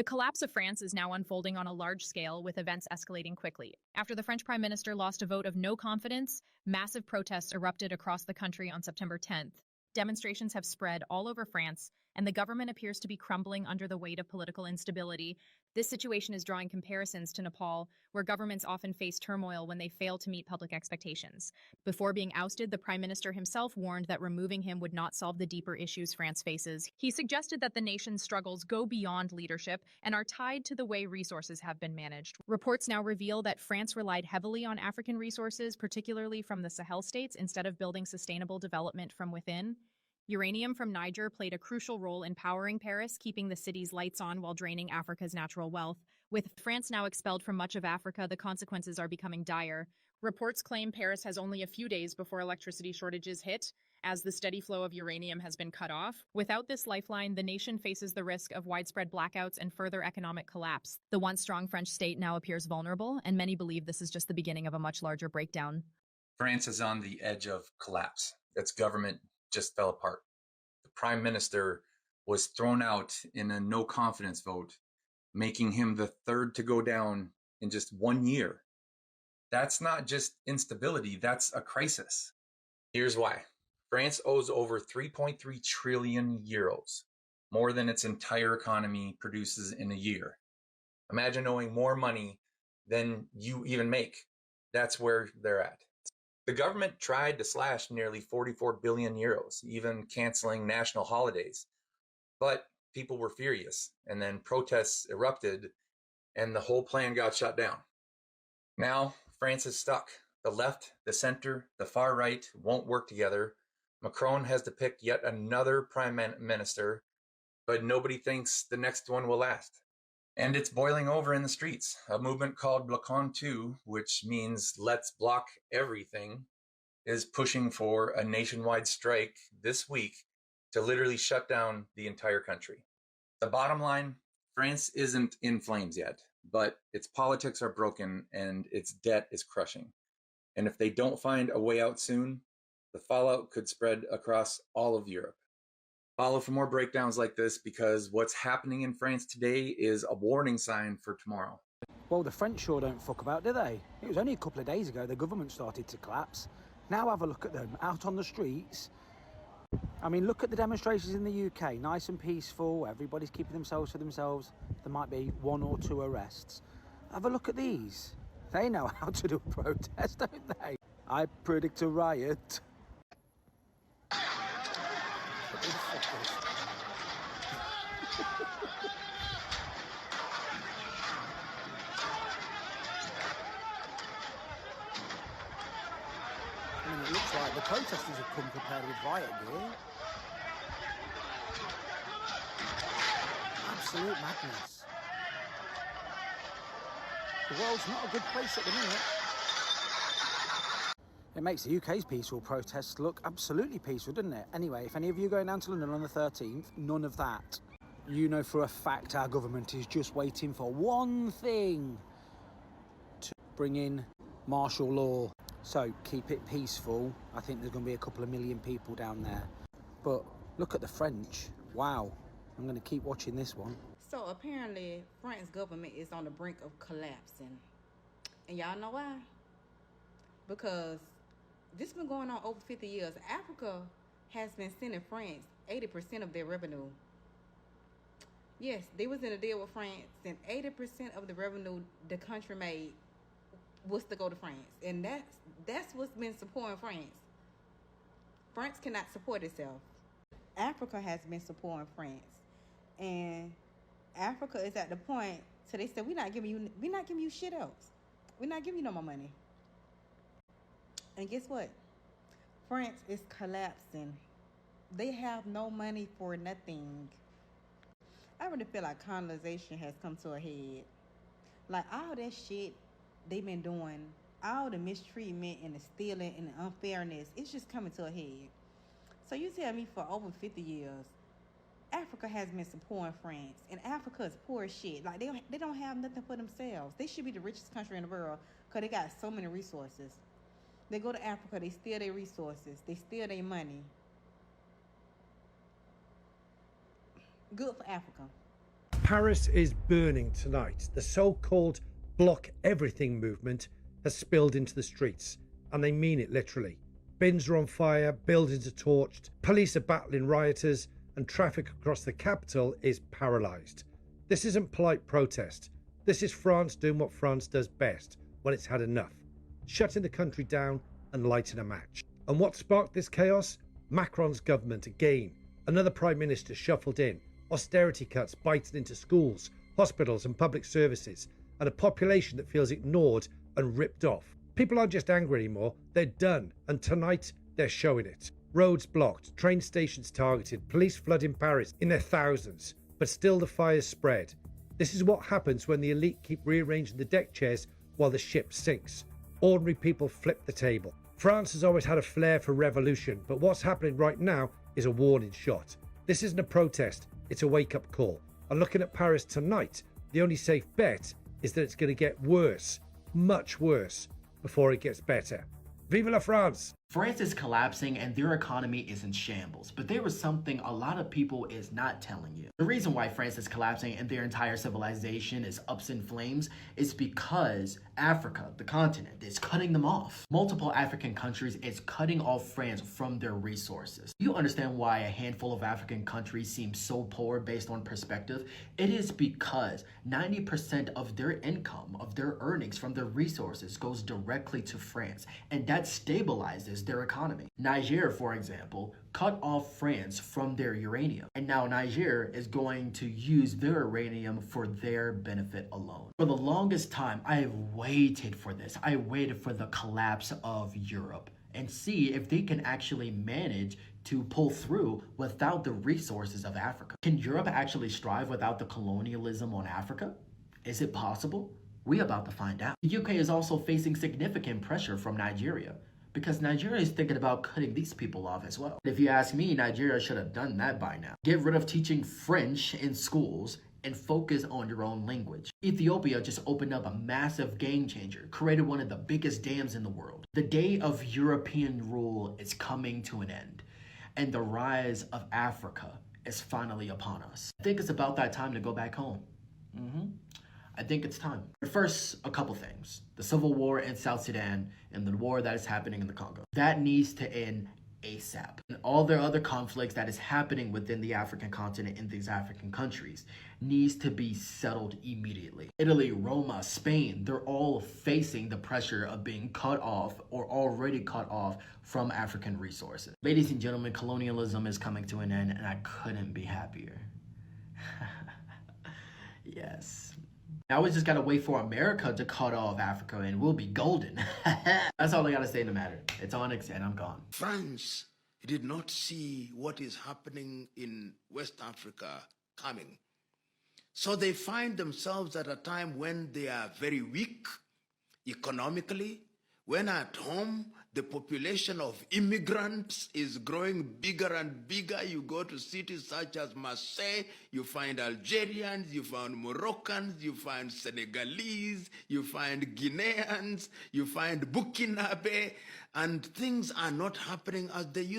The collapse of France is now unfolding on a large scale, with events escalating quickly. After the French Prime Minister lost a vote of no confidence, massive protests erupted across the country on September 10th. Demonstrations have spread all over France, and the government appears to be crumbling under the weight of political instability. This situation is drawing comparisons to Nepal, where governments often face turmoil when they fail to meet public expectations. Before being ousted, the Prime Minister himself warned that removing him would not solve the deeper issues France faces. He suggested that the nation's struggles go beyond leadership and are tied to the way resources have been managed. Reports now reveal that France relied heavily on African resources, particularly from the Sahel states, instead of building sustainable development from within. Uranium from Niger played a crucial role in powering Paris, keeping the city's lights on while draining Africa's natural wealth. With France now expelled from much of Africa, the consequences are becoming dire. Reports claim Paris has only a few days before electricity shortages hit, as the steady flow of uranium has been cut off. Without this lifeline, the nation faces the risk of widespread blackouts and further economic collapse. The once strong French state now appears vulnerable, and many believe this is just the beginning of a much larger breakdown. France is on the edge of collapse. Its government just fell apart. The prime minister was thrown out in a no confidence vote, making him the third to go down in just 1 year. That's not just instability, that's a crisis. Here's why. France owes over 3.3 trillion euros, more than its entire economy produces in a year. Imagine owing more money than you even make. That's where they're at. The government tried to slash nearly 44 billion euros, even canceling national holidays. But people were furious, and then protests erupted, and the whole plan got shut down. Now, France is stuck. The left, the center, the far right won't work together. Macron has to pick yet another prime minister, but nobody thinks the next one will last. And it's boiling over in the streets. A movement called Bloquons 2, which means let's block everything, is pushing for a nationwide strike this week to literally shut down the entire country. The bottom line, France isn't in flames yet, but its politics are broken and its debt is crushing. And if they don't find a way out soon, the fallout could spread across all of Europe. Follow for more breakdowns like this, because what's happening in France today is a warning sign for tomorrow. Well, the French sure don't fuck about, do they? It was only a couple of days ago the government started to collapse. Now have a look at them out on the streets. I mean, look at the demonstrations in the UK, nice and peaceful, everybody's keeping themselves to themselves. There might be 1 or 2 arrests. Have a look at these. They know how to do a protest, don't they? I predict a riot. I mean, it looks like the protesters have come prepared with riot gear. Absolute madness. The world's not a good place at the minute. It makes the UK's peaceful protests look absolutely peaceful, doesn't it? Anyway, if any of you are going down to London on the 13th, none of that. You know for a fact our government is just waiting for one thing: to bring in martial law. So keep it peaceful. I think there's going to be a couple of million people down there. But look at the French. Wow. I'm going to keep watching this one. So apparently, France's government is on the brink of collapsing. And y'all know why? Because this has been going on over 50 years. Africa has been sending France 80% of their revenue. Yes, they was in a deal with France, and 80% of the revenue the country made was to go to France. And that's what's been supporting France. France cannot support itself. Africa has been supporting France. And Africa is at the point, so they said, we're not giving you shit else. We're not giving you no more money. And guess what? France is collapsing. They have no money for nothing. I really feel like colonization has come to a head. Like all that shit they've been doing, all the mistreatment and the stealing and the unfairness, it's just coming to a head. So you tell me for over 50 years, Africa has been supporting France, and Africa is poor as shit. Like they don't have nothing for themselves. They should be the richest country in the world because they got so many resources. They go to Africa, they steal their resources, they steal their money. Good for Africa. Paris is burning tonight. The so-called block everything movement has spilled into the streets, and they mean it literally. Bins are on fire, buildings are torched, police are battling rioters, and traffic across the capital is paralysed. This isn't polite protest. This is France doing what France does best when it's had enough, shutting the country down and lighting a match. And what sparked this chaos? Macron's government again. Another prime minister shuffled in, austerity cuts biting into schools, hospitals and public services, and a population that feels ignored and ripped off. People aren't just angry anymore, they're done, and tonight they're showing it. Roads blocked, train stations targeted, police flooding Paris in their thousands, but still the fires spread. This is what happens when the elite keep rearranging the deck chairs while the ship sinks. Ordinary people flip the table. France has always had a flair for revolution, but what's happening right now is a warning shot. This isn't a protest, it's a wake-up call. And looking at Paris tonight, the only safe bet is that it's going to get worse, much worse, before it gets better. Vive la France! France is collapsing and their economy is in shambles, but there is something a lot of people is not telling you. The reason why France is collapsing and their entire civilization is up in flames is because Africa, the continent, is cutting them off. Multiple African countries is cutting off France from their resources. You understand why a handful of African countries seem so poor based on perspective? It is because 90% of their income, of their earnings from their resources goes directly to France, and that stabilizes their economy. Niger, for example, cut off France from their uranium, and now Niger is going to use their uranium for their benefit alone. For the longest time, I have waited for this. I waited for the collapse of Europe and see if they can actually manage to pull through without the resources of Africa. Can Europe actually strive without the colonialism on Africa? Is it possible? We're about to find out. The UK is also facing significant pressure from Nigeria, because Nigeria is thinking about cutting these people off as well. If you ask me, Nigeria should have done that by now. Get rid of teaching French in schools and focus on your own language. Ethiopia just opened up a massive game changer, created one of the biggest dams in the world. The day of European rule is coming to an end, and the rise of Africa is finally upon us. I think it's about that time to go back home. I think it's time. But first, a couple things. The civil war in South Sudan and the war that is happening in the Congo. That needs to end ASAP. And all the other conflicts that is happening within the African continent in these African countries needs to be settled immediately. Italy, Roma, Spain, they're all facing the pressure of being cut off or already cut off from African resources. Ladies and gentlemen, colonialism is coming to an end, and I couldn't be happier. Yes. Now we just gotta wait for America to cut off Africa and we'll be golden. That's all I gotta say in the matter. It's Onyx and I'm gone. France did not see what is happening in West Africa coming. So they find themselves at a time when they are very weak economically, when at home the population of immigrants is growing bigger and bigger. You go to cities such as Marseille, you find Algerians, you find Moroccans, you find Senegalese, you find Guineans, you find Burkinabe, and things are not happening as they used to.